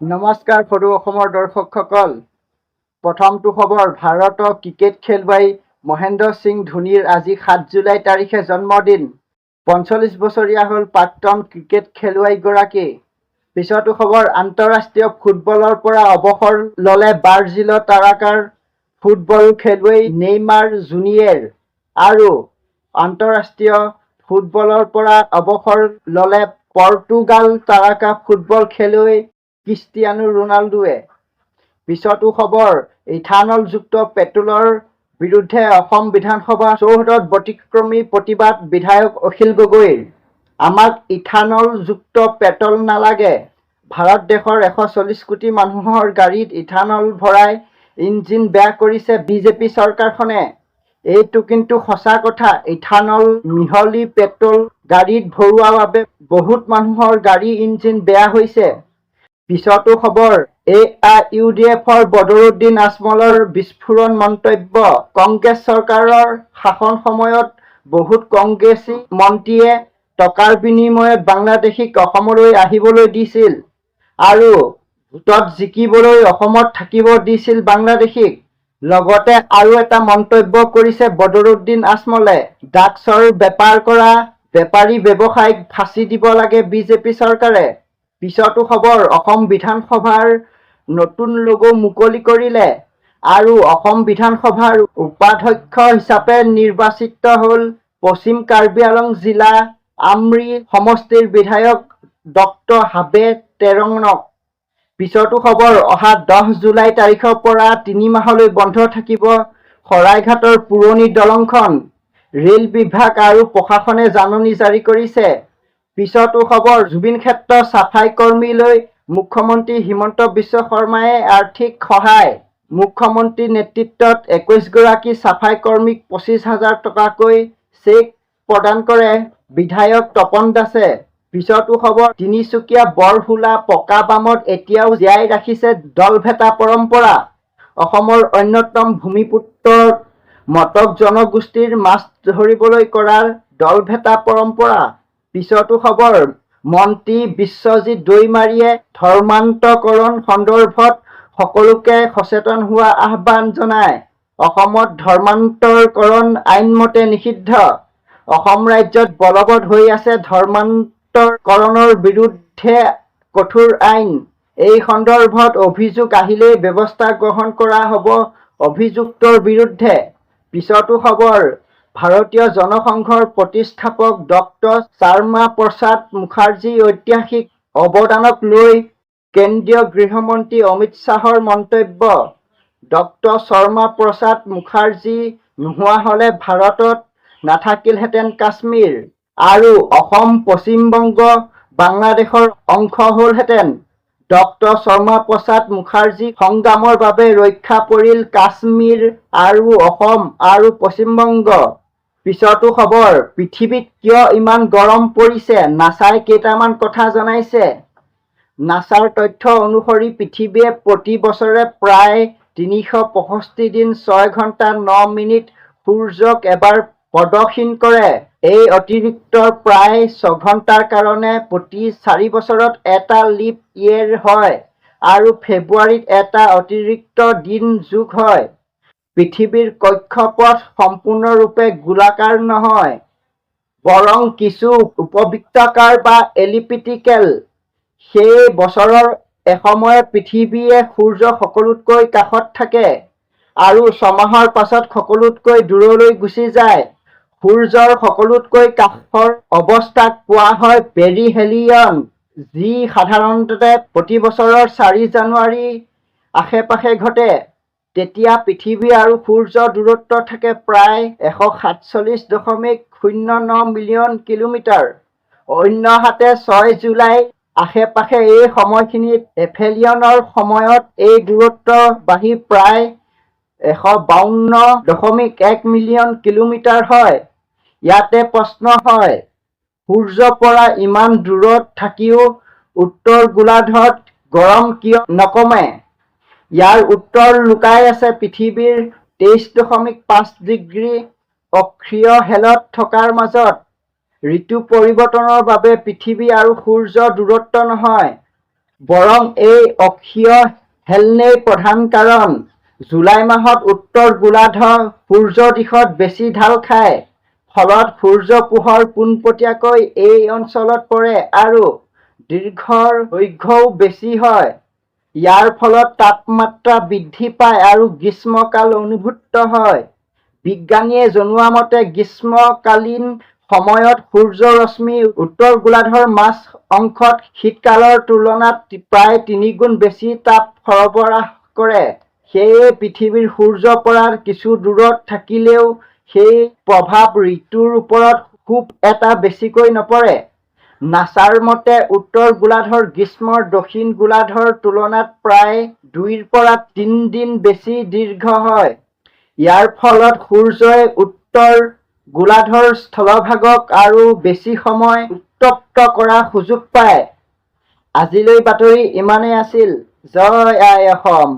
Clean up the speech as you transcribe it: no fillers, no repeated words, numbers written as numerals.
নমস্কাৰ সৰু অসমৰ দৰ্শকসকল। প্ৰথমটো খবৰ, ভাৰতৰ ক্ৰিকেট খেলুৱৈ মহেন্দ্ৰ সিং ধোনীৰ আজি 7 জুলাই তাৰিখে জন্মদিন। 45 বছৰীয়া হ'ল প্ৰাক্তন ক্ৰিকেট খেলুৱৈগৰাকী। পিছতো খবৰ, আন্তঃৰাষ্ট্ৰীয় ফুটবলৰ পৰা অৱসৰ ল'লে ব্ৰাজিলৰ তাৰকাৰ ফুটবল খেলুৱৈ নেইমাৰ জুনিয়ৰ আৰু আন্তঃৰাষ্ট্ৰীয় ফুটবলৰ পৰা অৱসৰ ল'লে পৰ্তুগাল তাৰকা ফুটবল খেলুৱৈ ক্ৰিষ্টিয়ানো ৰোনাল্ডোৱে। পিছতো খবৰ, ইথানলযুক্ত পেট্ৰলৰ বিৰুদ্ধে অসম বিধানসভা চৌহদত ব্যতিক্ৰমী প্ৰতিবাদ বিধায়ক অখিল গগৈৰ। আমাক ইথানলযুক্ত পেট্ৰল নালাগে। ভাৰত দেশৰ 140 কোটি মানুহৰ গাড়ীত ইথানল ভৰাই ইঞ্জিন বেয়া কৰিছে বিজেপি চৰকাৰখনে। এইটো কিন্তু সঁচা কথা। ইথানল মিহলি পেট্ৰল গাড়ীত ভৰোৱাৰ বাবে বহুত মানুহৰ গাড়ীৰ ইঞ্জিন বেয়া হৈছে। পিছতো খবৰ, AIUDFৰ বদৰুদ্দিন আজমলৰ বিস্ফোৰণ মন্তব্য। কংগ্ৰেছ চৰকাৰৰ শাসন সময়ত বহুত কংগ্ৰেছী মন্ত্ৰীয়ে টকাৰ বিনিময়ত বাংলাদেশীক অসমলৈ আহিবলৈ দিছিল আৰু ভোটত জিকিবলৈ অসমত থাকিব দিছিল বাংলাদেশীক। লগতে আৰু এটা মন্তব্য কৰিছে বদৰুদ্দিন আজমলে, ড্ৰাগছৰ বেপাৰ কৰা বেপাৰী ব্যৱসায়ীক ফাঁচি দিব লাগে বিজেপি চৰকাৰে। পিছতো খবৰ, অসম বিধানসভাৰ নতুন লোগো মুকলি কৰিলে আৰু অসম বিধানসভাৰ উপাধ্যক্ষ হিচাপে নিৰ্বাচিত হ'ল পশ্চিম কাৰ্বি আংলং জিলা আমৰি সমষ্টিৰ বিধায়ক ডক্টৰ হাবে তেৰঙক। পিছতো খবৰ, অহা 10 জুলাই তাৰিখৰ পৰা 3 মাহলৈ বন্ধ থাকিব শৰাইঘাটৰ পুৰণি দলংখন। ৰেল বিভাগ আৰু প্ৰশাসনে জাননী জাৰি কৰিছে। পিছতো খবৰ, জুবিন ক্ষেত্ৰৰ চাফাই কৰ্মীলৈ মুখ্যমন্ত্ৰী হিমন্ত বিশ্ব শৰ্মাই আৰ্থিক সহায়। মুখ্যমন্ত্ৰীৰ নেতৃত্বত 21 গৰাকী চাফাই কৰ্মীক 25,000 টকাকৈ চেক প্ৰদান কৰে বিধায়ক তপন দাসে। পিছতো খবৰ, তিনিচুকীয়া বৰহোলা পকা বামত এতিয়াও জীয়াই ৰাখিছে দলভেটা পৰম্পৰা। অসমৰ অন্যতম ভূমিপুত্ৰ মটক জনগোষ্ঠীৰ মাছ ধৰিবলৈ কৰা দলভেটা পৰম্পৰা। পিছতো খবৰ, মন্ত্ৰী বিশ্বজিৎ দৈমাৰীয়ে ধৰ্মান্তৰকৰণ সন্দৰ্ভত সকলোকে সচেতন হোৱাৰ আহ্বান জনায়। অসমত ধৰ্মান্তৰকৰণ আইনমতে নিষিদ্ধ। অসম ৰাজ্যত বলবৎ হৈ আছে ধৰ্মান্তৰকৰণৰ বিৰুদ্ধে কঠোৰ আইন। এই সন্দৰ্ভত অভিযোগ আহিলেই ব্যৱস্থা গ্ৰহণ কৰা হ'ব অভিযুক্তৰ বিৰুদ্ধে। পিছতো খবৰ, ভাৰতীয় জনসংঘৰ প্ৰতিষ্ঠাপক ডক্টৰ শ্যামা প্ৰসাদ মুখাৰ্জীৰ ঐতিহাসিক অৱদানক লৈ কেন্দ্ৰীয় গৃহমন্ত্ৰী অমিত শ্বাহৰ মন্তব্য। ডক্টৰ শ্যামা প্ৰসাদ মুখাৰ্জী নোহোৱা হ'লে ভাৰতত নাথাকিলহেঁতেন কাশ্মীৰ আৰু অসম পশ্চিমবংগ বাংলাদেশৰ অংশ হ'লহেঁতেন। ডক্টৰ শ্যামা প্ৰসাদ মুখাৰ্জী সংগ্ৰামৰ বাবে ৰক্ষা পৰিল কাশ্মীৰ আৰু অসম আৰু পশ্চিমবংগ। পিছতো খবৰ, পৃথিৱীত কিয় ইমান গৰম পৰিছে, নাছাই কেইটামান কথা জনাইছে। নাছাৰ তথ্য অনুসৰি পৃথিৱীয়ে প্ৰতি বছৰে প্ৰায় 365 দিন 6 ঘণ্টা 9 মিনিট সূৰ্যক এবাৰ প্ৰদক্ষিণ কৰে। এই অতিৰিক্ত প্ৰায় 6 ঘণ্টাৰ কাৰণে প্ৰতি 4 বছৰত এটা লিপ ইয়েৰ হয় আৰু ফেব্ৰুৱাৰীত এটা অতিৰিক্ত দিন যোগ হয়। পৃথিৱীৰ কক্ষপথ সম্পূৰ্ণৰূপে গোলাকাৰ নহয়, বৰং কিছু উপবৃত্তাকাৰ বা এলিপ্টিকেল। সেই বছৰৰ এসময়ত পৃথিৱীয়ে সূৰ্যৰ সকলোতকৈ কাষত থাকে আৰু ছমাহৰ পাছত সকলোতকৈ দূৰলৈ গুচি যায়। সূৰ্যৰ সকলোতকৈ কাষৰ অৱস্থাক কোৱা হয় পেৰিহেলিয়ন, যি সাধাৰণতে প্ৰতি বছৰৰ 4 জানুৱাৰীৰ আশে-পাশে ঘটে। তেতিয়া পৃথিৱী আৰু সূৰ্যৰ দূৰত্ব থাকে প্ৰায় 147.09 মিলিয়ন কিলোমিটাৰ। অন্যহাতে 6 জুলাইৰ আশে-পাশে এই সময়খিনিত এফেলিয়নৰ সময়ত এই দূৰত্ব বাঢ়ি প্ৰায় 152.1 মিলিয়ন কিলোমিটাৰ হয়। ইয়াতে প্ৰশ্ন হয়, সূৰ্যৰ পৰা ইমান দূৰত থাকিও উত্তৰ গোলাৰ্ধত গৰম কিয় নকমে? ইয়াৰ উত্তৰ লুকাই আছে পৃথিৱীৰ 23.5 ডিগ্ৰী অক্ষীয় হেলত থকাৰ মাজত। ঋতু পৰিৱৰ্তনৰ বাবে পৃথিৱী আৰু সূৰ্যৰ দূৰত্ব নহয়, বৰং এই অক্ষীয় হেলনেই প্ৰধান কাৰণ। জুলাই মাহত উত্তৰ গোলাৰ্ধ সূৰ্যৰ দিশত বেছি ঢাল খায়, ফলত সূৰ্য পোহৰ পোনপটীয়াকৈ এই অঞ্চলত পৰে আৰু দীৰ্ঘৰ দৈৰ্ঘ্যও বেছি হয়। ইয়াৰ ফলত তাপমাত্ৰা বৃদ্ধি পায় আৰু গ্ৰীষ্মকাল অনুভূত হয়। বিজ্ঞানীয়ে জনোৱা মতে গ্ৰীষ্মকালীন সময়ত সূৰ্যৰ ৰশ্মি উত্তৰ গোলাৰ্ধৰ মাজ অংশত শীতকালৰ তুলনাত প্ৰায় 3 গুণ বেছি তাপ সৰবৰাহ কৰে। সেয়ে পৃথিৱীৰ সূৰ্য পৰাৰ কিছু দূৰত থাকিলেও সেই প্ৰভাৱ ঋতুৰ ওপৰত খুব এটা বেছিকৈ নপৰে। নাছাৰ মতে উত্তৰ গোলাৰ্ধৰ গ্ৰীষ্ম দক্ষিণ গোলাৰ্ধৰ তুলনাত প্ৰায় 2ৰ পৰা 3 দিন বেছি দীৰ্ঘ হয়। ইয়াৰ ফলত সূৰ্যই উত্তৰ গোলাৰ্ধৰ স্থলভাগক আৰু বেছি সময় উত্তপ্ত কৰাৰ সুযোগ পায়। আজিলৈ বাতৰি ইমানেই আছিল। জয় আই অসম।